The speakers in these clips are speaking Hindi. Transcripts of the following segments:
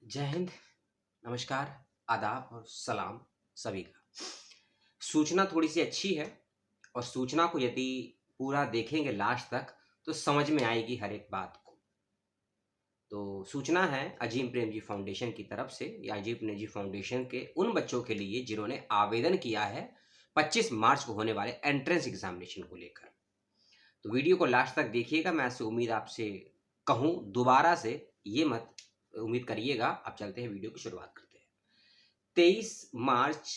जय हिंद, नमस्कार, आदाब और सलाम सभी का। सूचना थोड़ी-सी अच्छी है और सूचना को यदि पूरा देखेंगे लास्ट तक तो समझ में आएगी हर एक बात को। तो सूचना है अजीम प्रेमजी फाउंडेशन की तरफ से या अजीम प्रेमजी फाउंडेशन के उन बच्चों के लिए जिन्होंने आवेदन किया है 25 मार्च को होने वाले एंट्रेंस एग्जामिनेशन को लेकर। तो वीडियो को लास्ट तक देखिएगा। मैं आपसे उम्मीद आपसे कहूँ दोबारा से ये मत उम्मीद करिएगा। अब चलते हैं, वीडियो की शुरुआत करते हैं। 23 मार्च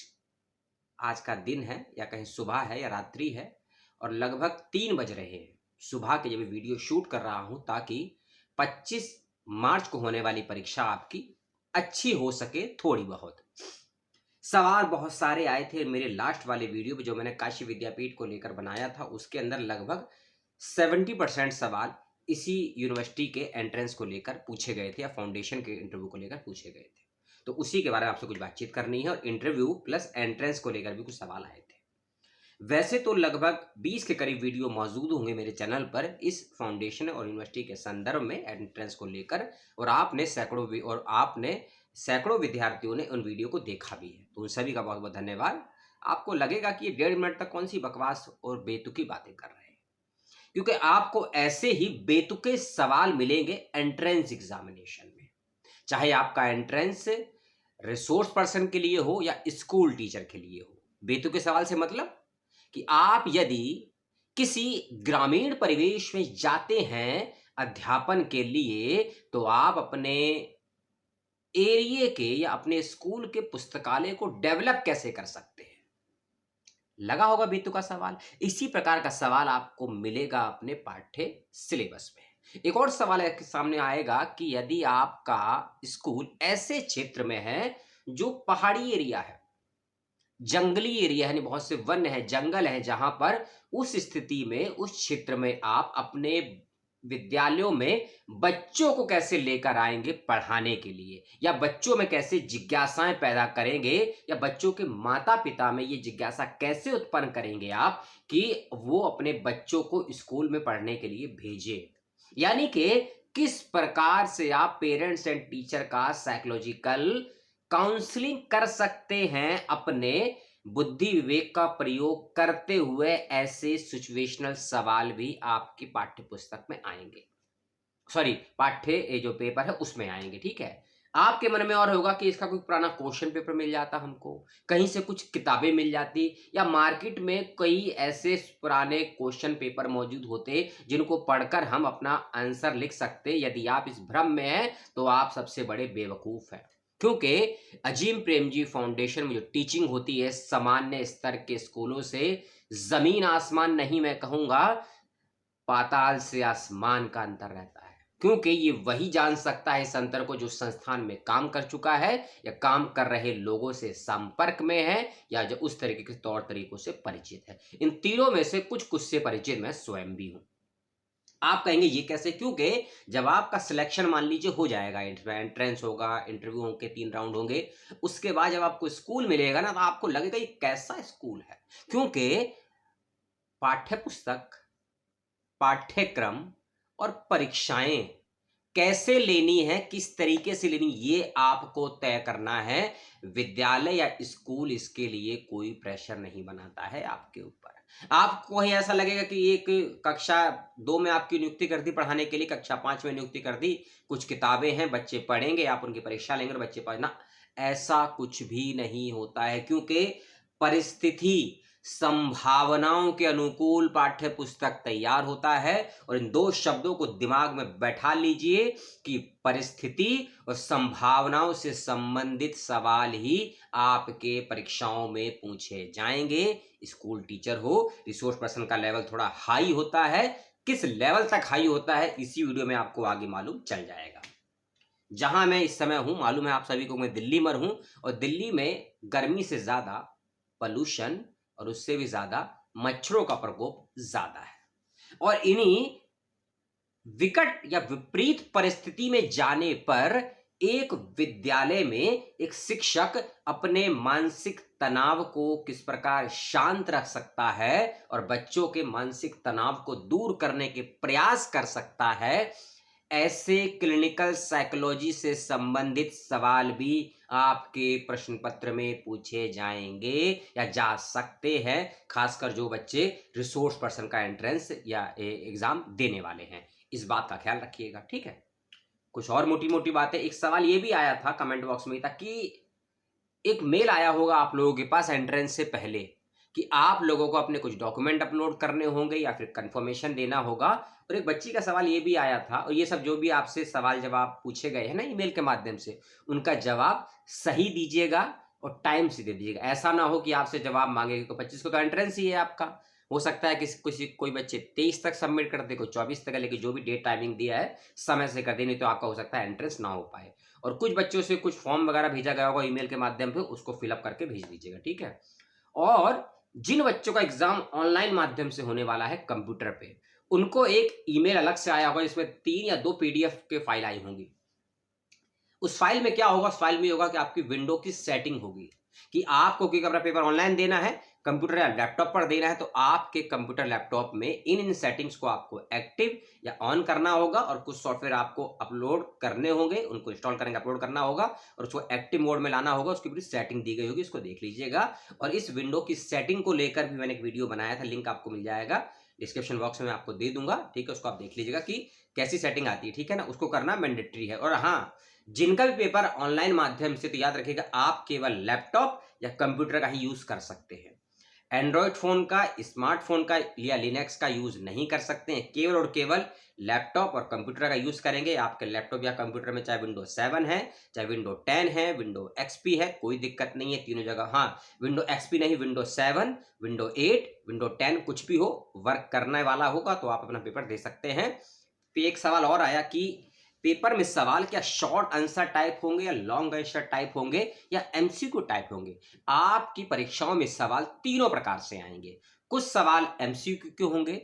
आज का दिन है या कहीं सुबह है या रात्रि है और लगभग 3 बज रहे हैं सुबह के, जब ये वीडियो शूट कर रहा हूं ताकि 25 मार्च को होने वाली परीक्षा आपकी अच्छी हो सके। थोड़ी बहुत सवाल बहुत सारे आए थे मेरे लास्ट वाले वीडियो में जो मैंने काशी विद्यापीठ को लेकर बनाया था। उसके अंदर लगभग 70% सवाल इसी यूनिवर्सिटी के एंट्रेंस को लेकर पूछे गए थे या फाउंडेशन के इंटरव्यू को लेकर पूछे गए थे। तो उसी के बारे में आपसे कुछ बातचीत करनी है और इंटरव्यू प्लस एंट्रेंस को लेकर भी कुछ सवाल आए थे। वैसे तो लगभग 20 के करीब वीडियो मौजूद होंगे मेरे चैनल पर इस फाउंडेशन और यूनिवर्सिटी के संदर्भ में एंट्रेंस को लेकर, और आपने सैकड़ों विद्यार्थियों ने उन वीडियो को देखा भी है। तो उन सभी का बहुत बहुत धन्यवाद। आपको लगेगा कि ये 1.5 मिनट तक कौन सी बकवास और बेतुकी बातें कर रहे हैं, क्योंकि आपको ऐसे ही बेतुके सवाल मिलेंगे एंट्रेंस एग्जामिनेशन में, चाहे आपका एंट्रेंस रिसोर्स पर्सन के लिए हो या स्कूल टीचर के लिए हो। बेतुके सवाल से मतलब कि आप यदि किसी ग्रामीण परिवेश में जाते हैं अध्यापन के लिए तो आप अपने एरिया के या अपने स्कूल के पुस्तकालय को डेवलप कैसे कर सकते हैं। लगा होगा बेतुका सवाल। इसी प्रकार का सवाल आपको मिलेगा अपने पाठ्य सिलेबस में। एक और सवाल सामने आएगा कि यदि आपका स्कूल ऐसे क्षेत्र में है जो पहाड़ी एरिया है, जंगली एरिया है, बहुत से वन है, जंगल है, जहां पर उस स्थिति में उस क्षेत्र में आप अपने विद्यालयों में बच्चों को कैसे लेकर आएंगे पढ़ाने के लिए, या बच्चों में कैसे जिज्ञासाएं पैदा करेंगे, या बच्चों के माता पिता में ये जिज्ञासा कैसे उत्पन्न करेंगे आप कि वो अपने बच्चों को स्कूल में पढ़ने के लिए भेजे। यानी कि किस प्रकार से आप पेरेंट्स एंड टीचर का साइकोलॉजिकल काउंसलिंग कर सकते हैं अपने बुद्धि विवेक का प्रयोग करते हुए। ऐसे सिचुएशनल सवाल भी आपकी पाठ्य पुस्तक में आएंगे, सॉरी पाठ्य ये जो पेपर है उसमें आएंगे। ठीक है, आपके मन में और होगा कि इसका कोई पुराना क्वेश्चन पेपर मिल जाता, हमको कहीं से कुछ किताबें मिल जाती, या मार्केट में कई ऐसे पुराने क्वेश्चन पेपर मौजूद होते जिनको पढ़कर हम अपना आंसर लिख सकते। यदि आप इस भ्रम में हैं तो आप सबसे बड़े बेवकूफ हैं, क्योंकि अजीम प्रेमजी फाउंडेशन में जो टीचिंग होती है सामान्य स्तर के स्कूलों से जमीन आसमान नहीं, मैं कहूंगा पाताल से आसमान का अंतर रहता है। क्योंकि ये वही जान सकता है इस अंतर को जो संस्थान में काम कर चुका है या काम कर रहे लोगों से संपर्क में है या जो उस तरीके के तौर तरीकों से परिचित है। इन तीनों में से कुछ से परिचित मैं स्वयं भी हूं। आप कहेंगे ये कैसे, क्योंकि जब आपका सिलेक्शन मान लीजिए हो जाएगा, एंट्रेंस होगा, इंटरव्यू के 3 राउंड होंगे, उसके बाद जब आपको स्कूल मिलेगा ना तो आपको लगेगा ये कैसा स्कूल है। क्योंकि पाठ्य पुस्तक, पाठ्यक्रम और परीक्षाएं कैसे लेनी है, किस तरीके से लेनी, ये आपको तय करना है। विद्यालय या स्कूल इसके लिए कोई प्रेशर नहीं बनाता है आपके ऊपर। आपको कहीं ऐसा लगेगा कि एक कक्षा 2 में आपकी नियुक्ति कर दी पढ़ाने के लिए, कक्षा 5 में नियुक्ति कर दी, कुछ किताबें हैं, बच्चे पढ़ेंगे, आप उनकी परीक्षा लेंगे और बच्चे पढ़ना, ऐसा कुछ भी नहीं होता है। क्योंकि परिस्थिति संभावनाओं के अनुकूल पाठ्य पुस्तक तैयार होता है। और इन 2 शब्दों को दिमाग में बैठा लीजिए कि परिस्थिति और संभावनाओं से संबंधित सवाल ही आपके परीक्षाओं में पूछे जाएंगे। स्कूल टीचर हो, रिसोर्स पर्सन का लेवल थोड़ा हाई होता है। किस लेवल तक हाई होता है इसी वीडियो में आपको आगे मालूम चल जाएगा। जहां मैं इस समय हूं, मालूम है आप सभी को, मैं दिल्ली में हूं और दिल्ली में गर्मी से ज्यादा पॉल्यूशन और उससे भी ज्यादा मच्छरों का प्रकोप ज्यादा है। और इन्हीं विकट या विपरीत परिस्थिति में जाने पर एक विद्यालय में एक शिक्षक अपने मानसिक तनाव को किस प्रकार शांत रख सकता है और बच्चों के मानसिक तनाव को दूर करने के प्रयास कर सकता है, ऐसे क्लिनिकल साइकोलॉजी से संबंधित सवाल भी आपके प्रश्न पत्र में पूछे जाएंगे या जा सकते हैं, खासकर जो बच्चे रिसोर्स पर्सन का एंट्रेंस या एग्जाम देने वाले हैं। इस बात का ख्याल रखिएगा, ठीक है। कुछ और मोटी मोटी बातें, एक सवाल ये भी आया था कमेंट बॉक्स में था कि एक मेल आया होगा आप लोगों के पास एंट्रेंस से पहले कि आप लोगों को अपने कुछ डॉक्यूमेंट अपलोड करने होंगे या फिर कंफर्मेशन देना होगा। और एक बच्ची का सवाल ये भी आया था, और ये सब जो भी आपसे सवाल जवाब पूछे गए हैं ना ईमेल के माध्यम से, उनका जवाब सही दीजिएगा और टाइम से दे दीजिएगा। ऐसा ना हो कि आपसे जवाब मांगे, क्योंकि 25 को तो एंट्रेंस ही है आपका। हो सकता है कि कोई बच्चे 23 तक सबमिट कर दे, कोई 24 तक है, लेकिन जो भी डेट टाइमिंग दिया है समय से कर दे, नहीं तो आपका हो सकता है एंट्रेंस ना हो पाए। और कुछ बच्चों से कुछ फॉर्म वगैरह भेजा गया होगा ईमेल के माध्यम से, उसको फिलअप करके भेज दीजिएगा, ठीक है। और जिन बच्चों का एग्जाम ऑनलाइन माध्यम से होने वाला है कंप्यूटर पे, उनको एक ईमेल अलग से आया होगा जिसमें 3 या 2 पीडीएफ के फाइल आई होंगी। उस फाइल में क्या होगा, उस फाइल में होगा कि आपकी विंडो की सेटिंग होगी कि आपको क्योंकि अपना पेपर ऑनलाइन देना है, कंप्यूटर या लैपटॉप पर देना है, तो आपके कंप्यूटर लैपटॉप में इन सेटिंग्स को आपको एक्टिव या ऑन करना होगा और कुछ सॉफ्टवेयर आपको अपलोड करने होंगे, उनको इंस्टॉल करेंगे, अपलोड करना होगा और उसको एक्टिव मोड में लाना होगा। उसकी पूरी सेटिंग दी गई होगी, इसको देख लीजिएगा। और इस विंडो की सेटिंग को लेकर भी मैंने एक वीडियो बनाया था, लिंक आपको मिल जाएगा डिस्क्रिप्शन बॉक्स में, मैं आपको दे दूंगा, ठीक है। उसको आप देख लीजिएगा कि कैसी सेटिंग आती है, ठीक है ना। उसको करना मैंडेटरी है। और हाँ, जिनका भी पेपर ऑनलाइन माध्यम से, तो याद रखिएगा आप केवल लैपटॉप या कंप्यूटर का ही यूज कर सकते हैं। एंड्रॉयड फोन का, स्मार्टफोन का या लिनक्स का यूज नहीं कर सकते हैं। केवल और केवल लैपटॉप और कंप्यूटर का यूज करेंगे। आपके लैपटॉप या कंप्यूटर में चाहे विंडो 7 है, चाहे विंडो 10 है, विंडो एक्सपी है, कोई दिक्कत नहीं है, तीनों जगह। हाँ, विंडो एक्सपी नहीं, विंडो 7, विंडो 8, विंडो 10 कुछ भी हो, वर्क करने वाला होगा तो आप अपना पेपर दे सकते हैं। फिर एक सवाल और आया कि पेपर में सवाल क्या शॉर्ट आंसर टाइप होंगे या लॉन्ग आंसर टाइप होंगे या एमसीक्यू टाइप होंगे। आपकी परीक्षाओं में सवाल तीनों प्रकार से आएंगे। कुछ सवाल एमसीक्यू होंगे,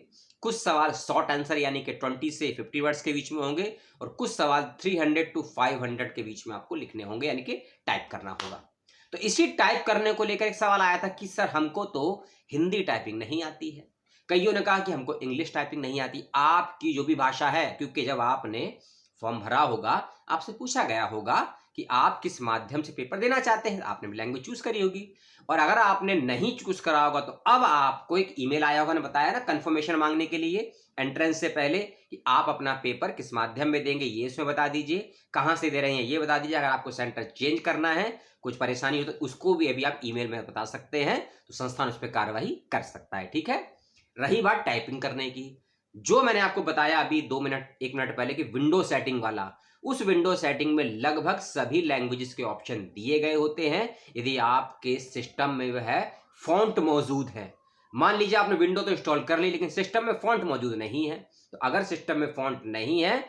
कुछ सवाल शॉर्ट आंसर यानी कि 20 से 50 वर्ड्स के बीच में होंगे, और कुछ सवाल 300 to 500 के बीच में आपको लिखने होंगे, यानी कि टाइप करना होगा। तो इसी टाइप करने को लेकर एक सवाल आया था कि सर हमको तो हिंदी टाइपिंग नहीं आती है। कईयों ने कहा कि हमको इंग्लिश टाइपिंग नहीं आती। आपकी जो भी भाषा है, क्योंकि जब आपने फॉर्म भरा होगा, आपसे पूछा गया होगा कि आप किस माध्यम से पेपर देना चाहते हैं, आपने लैंग्वेज चूज करी होगी। और अगर आपने नहीं चूज करा होगा तो अब आपको एक ईमेल आया होगा, ने बताया ना, कंफर्मेशन मांगने के लिए एंट्रेंस से पहले कि आप अपना पेपर किस माध्यम में देंगे, ये इसमें बता दीजिए, कहां से दे रहे हैं ये बता दीजिए। अगर आपको सेंटर चेंज करना है, कुछ परेशानी हो तो उसको भी अभी आप ईमेल में बता सकते हैं, तो संस्थान उस पर कार्रवाई कर सकता है, ठीक है। रही बात टाइपिंग करने की, जो मैंने आपको बताया अभी 1 मिनट पहले कि विंडो सेटिंग वाला, उस विंडो सेटिंग में लगभग सभी लैंग्वेजेस के ऑप्शन दिए गए होते हैं। यदि आपके सिस्टम में वह है फॉन्ट मौजूद है, मान लीजिए आपने विंडो तो इंस्टॉल कर ली लेकिन सिस्टम में फॉन्ट मौजूद नहीं है, तो अगर सिस्टम में फॉन्ट नहीं है,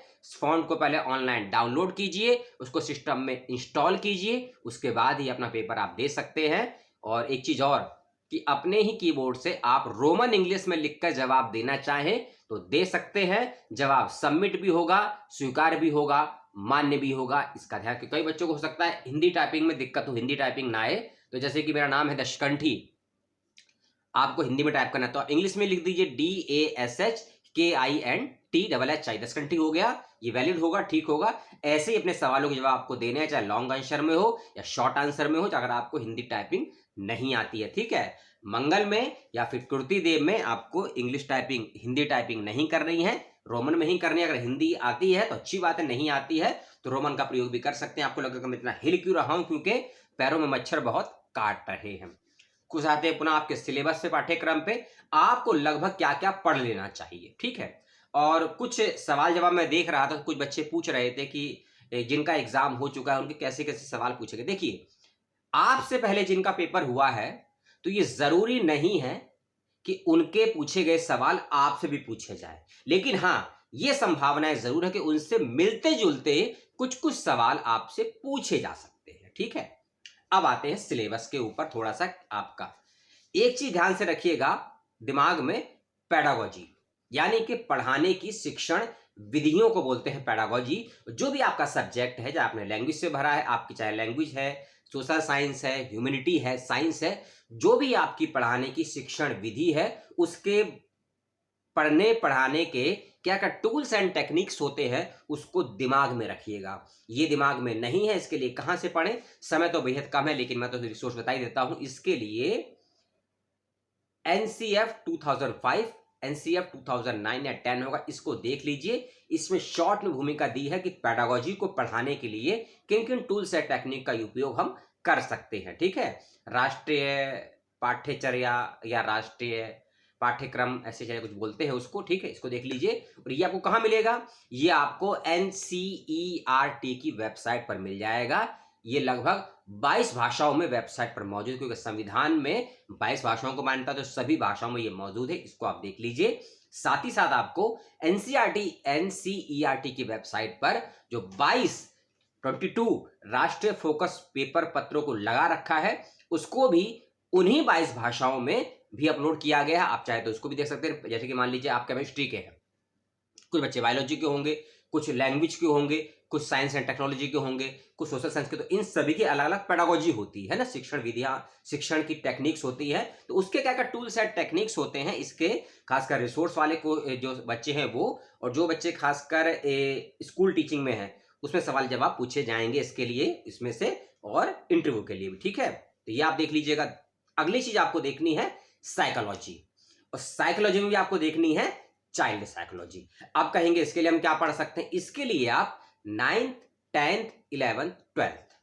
फॉन्ट को पहले ऑनलाइन डाउनलोड कीजिए, उसको सिस्टम में इंस्टॉल कीजिए, उसके बाद ही अपना पेपर आप दे सकते हैं। और एक चीज और कि अपने ही कीबोर्ड से आप रोमन इंग्लिश में लिखकर जवाब देना चाहें तो दे सकते हैं। जवाब सबमिट भी होगा, स्वीकार भी होगा, मान्य भी होगा। इसका ध्यान, कि कई बच्चों को हो सकता है हिंदी टाइपिंग में दिक्कत हो, हिंदी टाइपिंग ना आए। तो जैसे कि मेरा नाम है दशकंठी, आपको हिंदी में टाइप करना है तो इंग्लिश में लिख दीजिए DASHKINTHI, दशकंठी हो गया, ये वैलिड होगा, ठीक होगा। ऐसे ही अपने सवालों के जवाब आपको देने हैं, चाहे लॉन्ग आंसर में हो या शॉर्ट आंसर में हो, अगर आपको हिंदी टाइपिंग नहीं आती है, ठीक है। मंगल में या फिर कृति देव में आपको इंग्लिश टाइपिंग, हिंदी टाइपिंग नहीं करनी है, रोमन में ही करनी है। अगर हिंदी आती है तो अच्छी बात है, नहीं आती है तो रोमन का प्रयोग भी कर सकते हैं। आपको लगेगा मैं इतना हिल क्यों रहा हूं, क्योंकि पैरों में मच्छर बहुत काट रहे हैं। कुछ आते हैं पुनः आपके सिलेबस पे, पाठ्यक्रम पे, आपको लगभग क्या क्या पढ़ लेना चाहिए, ठीक है। और कुछ सवाल जवाब मैं देख रहा था, कुछ बच्चे पूछ रहे थे कि जिनका एग्जाम हो चुका है उनके कैसे कैसे सवाल पूछे गए। देखिए, आपसे पहले जिनका पेपर हुआ है तो ये जरूरी नहीं है कि उनके पूछे गए सवाल आपसे भी पूछे जाए, लेकिन हाँ, ये संभावनाएं जरूर है कि उनसे मिलते जुलते कुछ कुछ सवाल आपसे पूछे जा सकते हैं, ठीक है। अब आते हैं सिलेबस के ऊपर थोड़ा सा। आपका एक चीज ध्यान से रखिएगा दिमाग में, पेडागोजी यानी कि पढ़ाने की शिक्षण विधियों को बोलते हैं पेडागोजी। जो भी आपका सब्जेक्ट है, चाहे आपने लैंग्वेज से भरा है, आपकी चाहे लैंग्वेज है, सोशल साइंस है, ह्यूमैनिटी है, साइंस है, जो भी आपकी पढ़ाने की शिक्षण विधि है, उसके पढ़ने पढ़ाने के क्या क्या टूल्स एंड टेक्निक्स होते हैं उसको दिमाग में रखिएगा। ये दिमाग में नहीं है, इसके लिए कहां से पढ़ें, समय तो बेहद कम है लेकिन मैं तो रिसोर्स बता ही देता हूं। इसके लिए एनसीएफ 2005, एनसीएफ 2009 या 10 होगा, इसको देख लीजिए। इसमें शॉर्ट में भूमिका दी है कि पेडागोजी को पढ़ाने के लिए किन किन टूल्स या टेक्निक का उपयोग हम कर सकते हैं। ठीक है, राष्ट्रीय पाठ्यचर्या या राष्ट्रीय पाठ्यक्रम ऐसे चाहे कुछ बोलते हैं उसको। ठीक है, इसको देख लीजिए। और ये आपको कहां मिलेगा, ये आपको एनसीईआरटी की वेबसाइट पर मिल जाएगा। ये लगभग 22 भाषाओं में वेबसाइट पर मौजूद है, क्योंकि संविधान में 22 भाषाओं को मान्यता, तो सभी भाषाओं में ये मौजूद है। इसको आप देख लीजिए। साथ ही साथ आपको एनसीईआरटी की वेबसाइट पर जो 22 राष्ट्रीय फोकस पेपर पत्रों को लगा रखा है, उसको भी उन्हीं 22 भाषाओं में भी अपलोड किया गया है। आप चाहे तो उसको भी देख सकते हैं। जैसे कि मान लीजिए आप केमिस्ट्री के हैं, कुछ बच्चे बायोलॉजी के होंगे, कुछ लैंग्वेज के होंगे, कुछ साइंस एंड टेक्नोलॉजी के होंगे, कुछ सोशल साइंस के, तो इन सभी की अलग अलग पेडागोजी होती है ना, शिक्षण विधियां, शिक्षण की टेक्निक्स होती है। तो उसके क्या क्या टूल्स एंड टेक्निक्स होते हैं, इसके खासकर रिसोर्स वाले को जो बच्चे हैं वो, और जो बच्चे खासकर स्कूल टीचिंग में हैं उसमें सवाल जवाब पूछे जाएंगे इसके लिए, इसमें से, और इंटरव्यू के लिए भी। ठीक है, तो ये आप देख लीजिएगा। अगली चीज आपको देखनी है साइकोलॉजी, और साइकोलॉजी में भी आपको देखनी है चाइल्ड साइकोलॉजी। आप कहेंगे इसके लिए हम क्या पढ़ सकते हैं, इसके लिए आप 9th 10th 11th 12th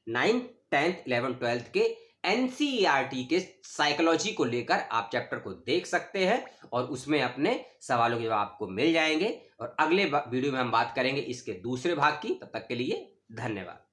9th 10th 11th 12th के एनसीईआरटी के साइकोलॉजी को लेकर आप चैप्टर को देख सकते हैं, और उसमें अपने सवालों के जवाब आपको मिल जाएंगे। और अगले वीडियो में हम बात करेंगे इसके दूसरे भाग की। तब तक के लिए धन्यवाद।